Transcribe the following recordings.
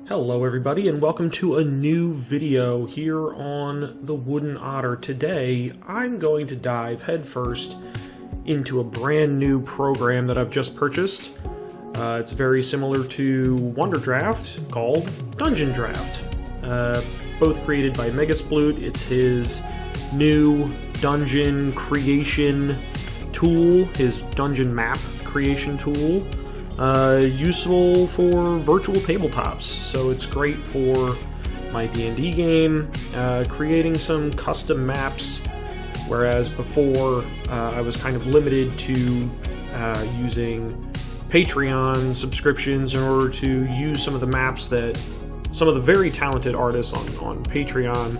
Hello everybody and welcome to a new video here on the Wooden Otter. Today I'm going to dive headfirst into a brand new program that I've just purchased. It's very similar to DungeonDraft called DungeonDraft. Both created by Megasploot. It's his new dungeon creation tool, his dungeon map creation tool. Useful for virtual tabletops, so it's great for my D&D game, creating some custom maps, whereas before I was kind of limited to using Patreon subscriptions in order to use some of the maps that some of the very talented artists on Patreon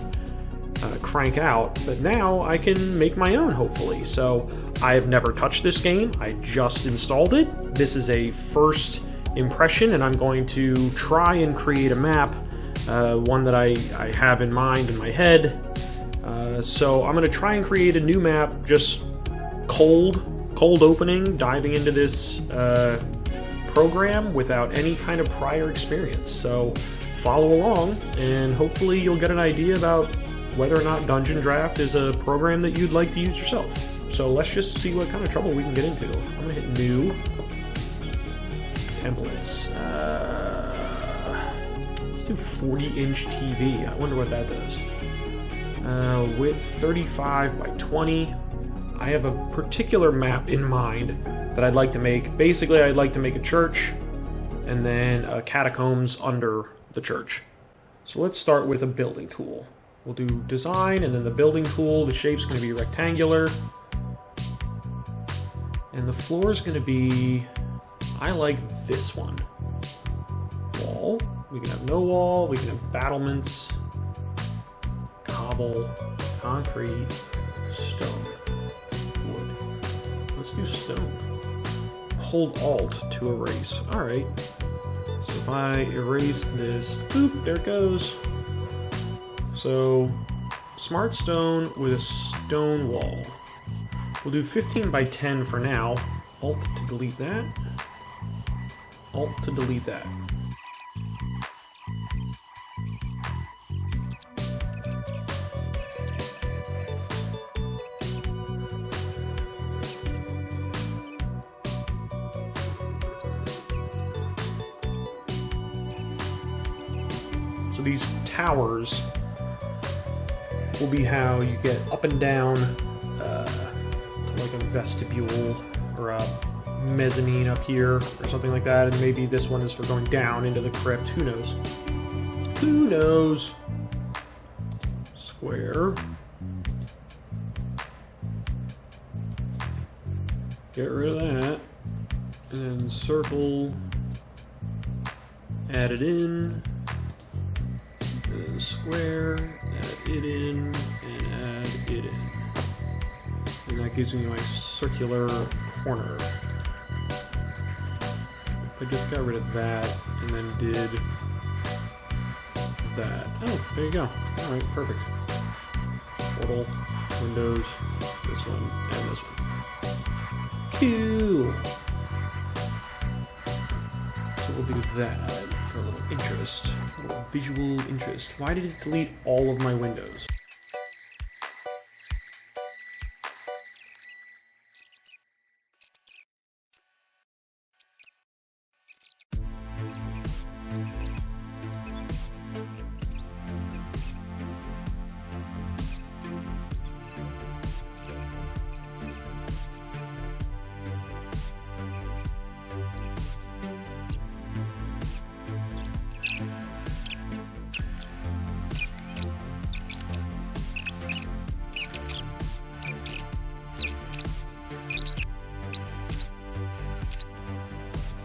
crank out, but now I can make my own, hopefully. So I have never touched this game, I just installed it. This is a first impression, and I'm going to try and create a map, one that I have in mind in my head. So I'm going to try and create a new map, just cold opening, diving into this program without any kind of prior experience. So follow along, and hopefully you'll get an idea about whether or not DungeonDraft is a program that you'd like to use yourself. So let's just see what kind of trouble we can get into. I'm going to hit New. Templates. Let's do 40-inch TV. I wonder what that does. Width 35 by 20. I have a particular map in mind that I'd like to make. Basically, I'd like to make a church and then catacombs under the church. So let's start with a building tool. We'll do design, and then the building tool. The shape's going to be rectangular. And the floor is going to be, I like this one. Wall. We can have no wall. We can have battlements. Cobble. Concrete. Stone. Wood. Let's do stone. Hold Alt to erase. Alright. So if I erase this, boop, there it goes. So, smart stone with a stone wall. We'll do 15 by 10 for now. Alt to delete that. Alt to delete that. So these towers will be how you get up and down like a vestibule or a mezzanine up here or something like that, and maybe this one is for going down into the crypt. Who knows? Who knows? Square. Get rid of that. And then circle. Add it in. And then square. Add it in. And add it in. And that gives me my circular corner. I just got rid of that and then did that. Oh, there you go. Alright, perfect. Portal, windows, this one, and this one. Cool! So we'll do that for a little interest. A little visual interest. Why did it delete all of my windows?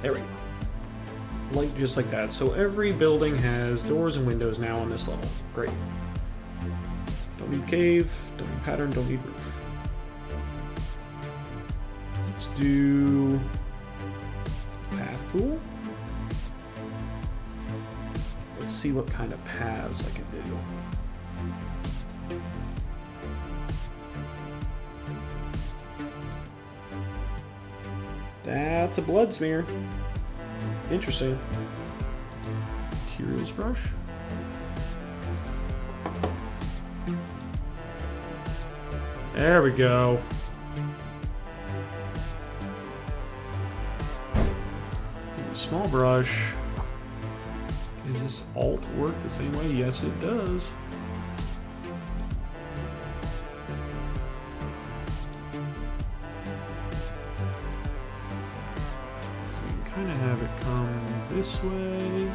There we go. Light just like that. So every building has doors and windows now on this level. Great. Don't need cave, don't need pattern, don't need roof. Let's do path tool. Let's see what kind of paths I can do. That's a blood smear. Interesting. materials brush. There we go. Small brush. Does this alt work the same way? Yes, it does. So we can kind of have it come this way.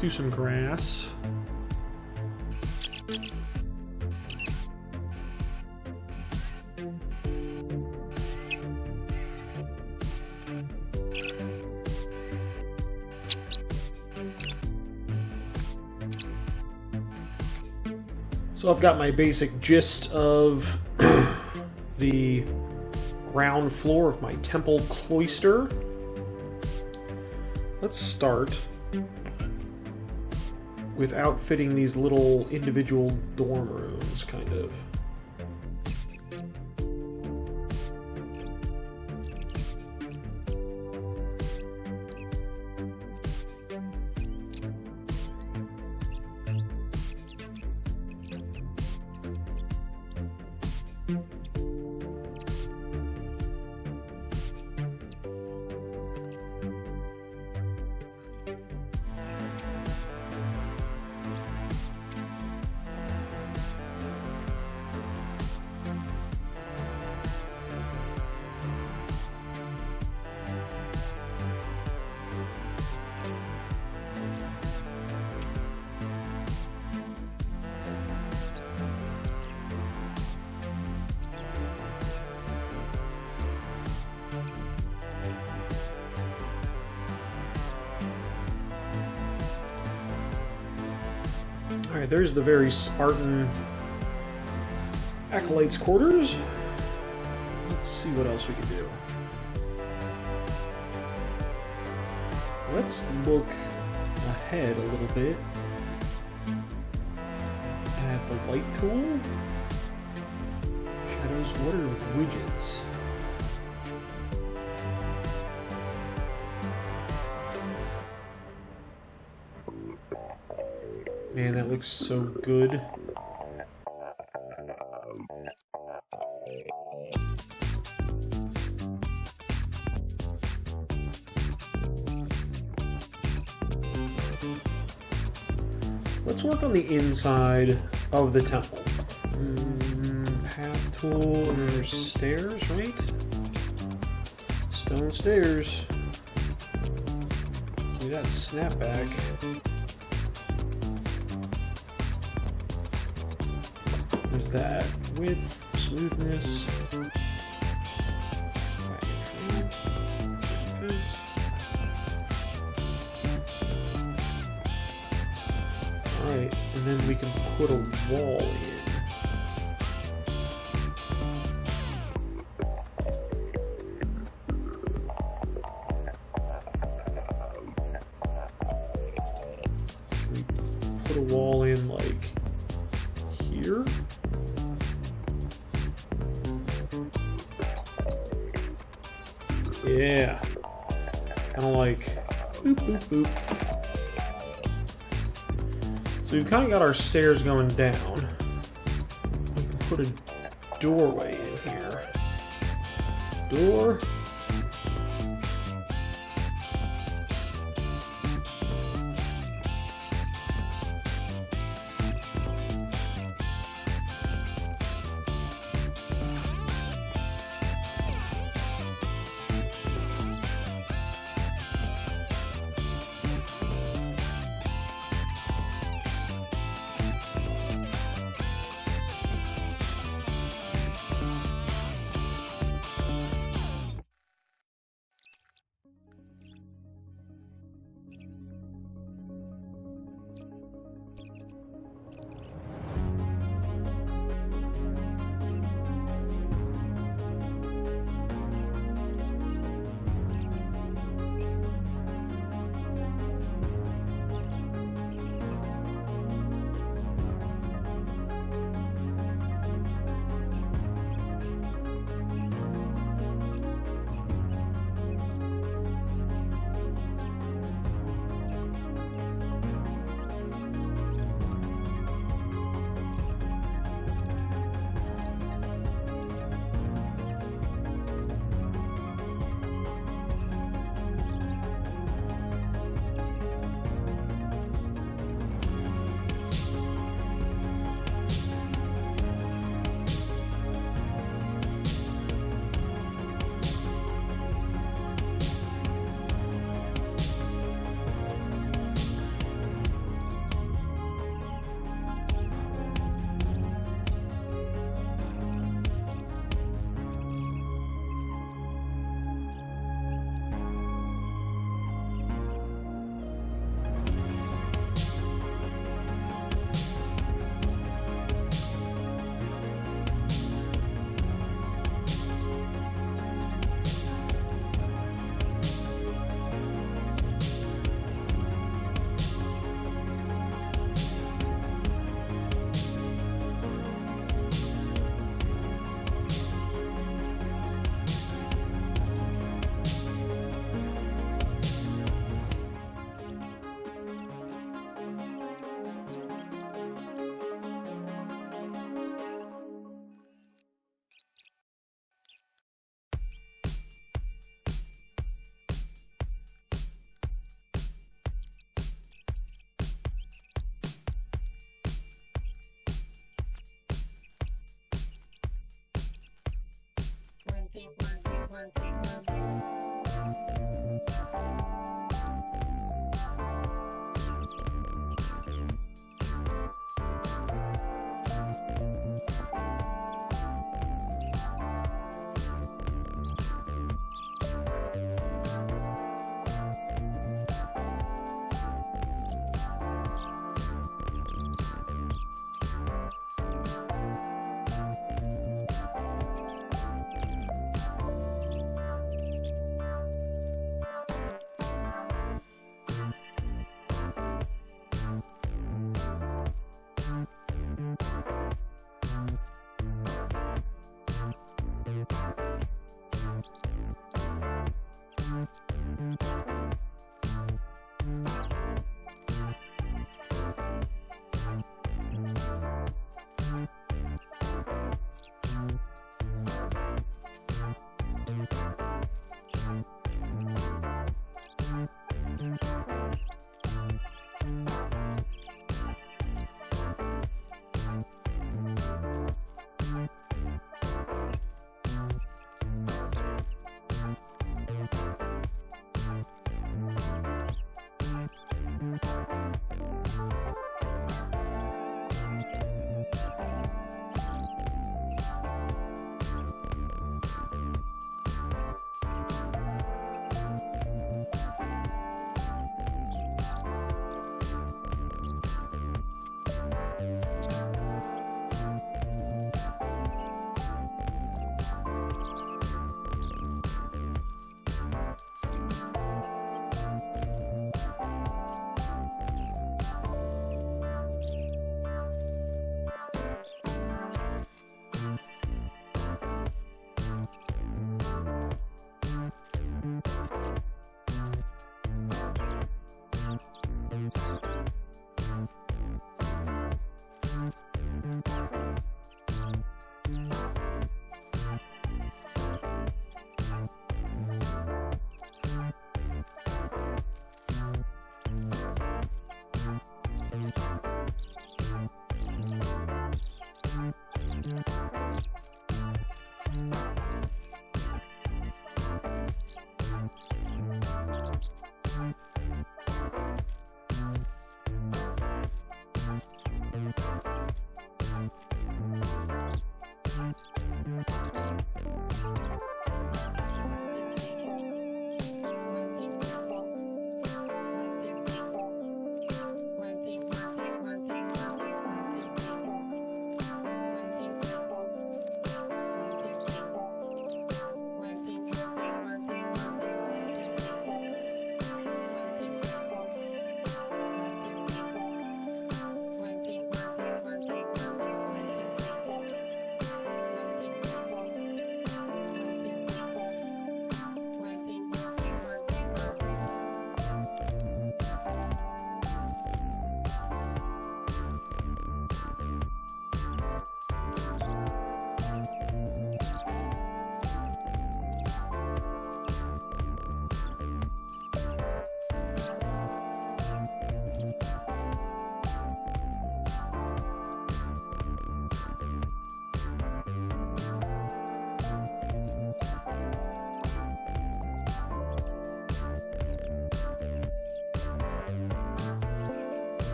Do some grass. So I've got my basic gist of the ground floor of my temple cloister. Let's start with outfitting these little individual dorm rooms, kind of. Alright, there's the very Spartan Acolyte's quarters. Let's see what else we can do. Let's look ahead a little bit at the light tool. Shadows, what are widgets? Man, that looks so good. Let's work on the inside of the temple. Path tool, and then there's stairs, right? Stone stairs. We got snapback. There's that. Width, smoothness. Alright, and then we can put a wall in. Put a wall in like here. Yeah, kind of like boop, boop, boop. So we've kind of got our stairs going down. We can put a doorway in here. Door.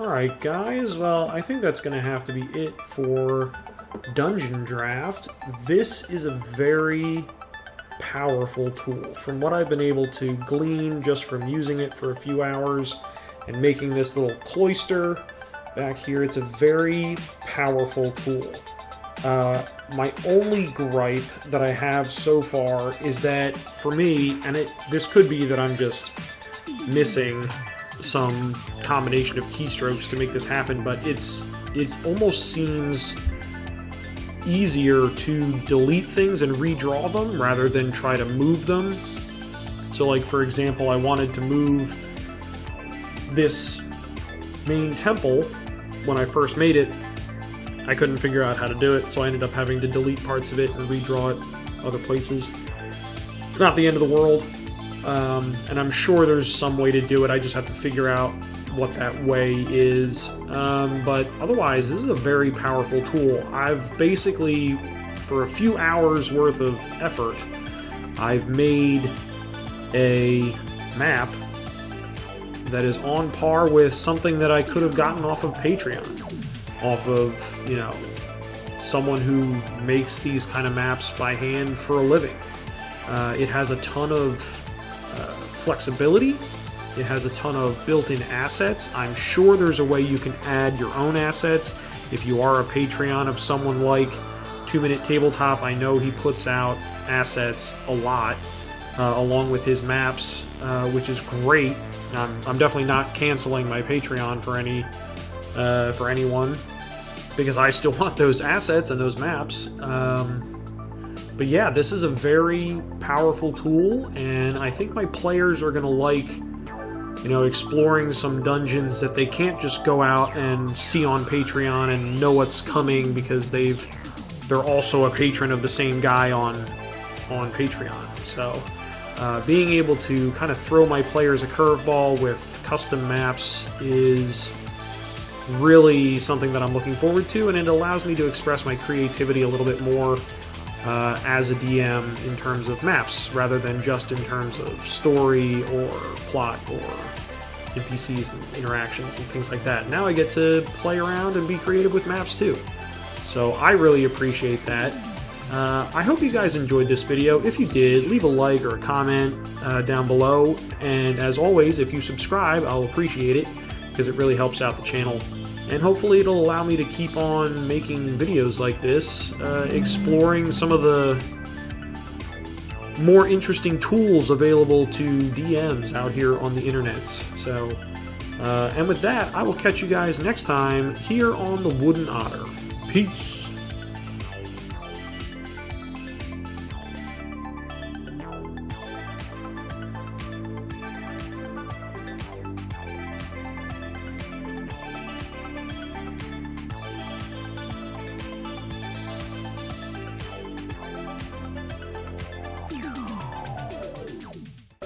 Alright guys, well I think that's going to have to be it for Dungeon Draft. This is a very powerful tool. From what I've been able to glean just from using it for a few hours and making this little cloister back here, it's a very powerful tool. My only gripe that I have so far is that for me, and this could be that I'm just missing some combination of keystrokes to make this happen, but it almost seems easier to delete things and redraw them rather than try to move them. So like for example, I wanted to move this main temple when I first made it. I couldn't figure out how to do it, so I ended up having to delete parts of it and redraw it other places. It's not the end of the world. And I'm sure there's some way to do it. I just have to figure out what that way is. But otherwise, this is a very powerful tool. I've basically, for a few hours worth of effort, I've made a map that is on par with something that I could have gotten off of Patreon. Off of, you know, someone who makes these kind of maps by hand for a living. It has a ton of flexibility. It has a ton of built-in assets. I'm sure there's a way you can add your own assets. If you are a Patreon of someone like 2 Minute Tabletop, I know he puts out assets a lot, along with his maps, which is great. I'm definitely not canceling my Patreon for anyone, because I still want those assets and those maps. But yeah, this is a very powerful tool, and I think my players are going to like, you know, exploring some dungeons that they can't just go out and see on Patreon and know what's coming because they're also a patron of the same guy on Patreon. So being able to kind of throw my players a curveball with custom maps is really something that I'm looking forward to, and it allows me to express my creativity a little bit more as a DM in terms of maps, rather than just in terms of story or plot or NPCs and interactions and things like that. Now I get to play around and be creative with maps too. So I really appreciate that. I hope you guys enjoyed this video. If you did, leave a like or a comment down below. And as always, if you subscribe, I'll appreciate it, because it really helps out the channel. And hopefully it'll allow me to keep on making videos like this, exploring some of the more interesting tools available to DMs out here on the internets. So, and with that, I will catch you guys next time here on the Wooden Otter. Peace!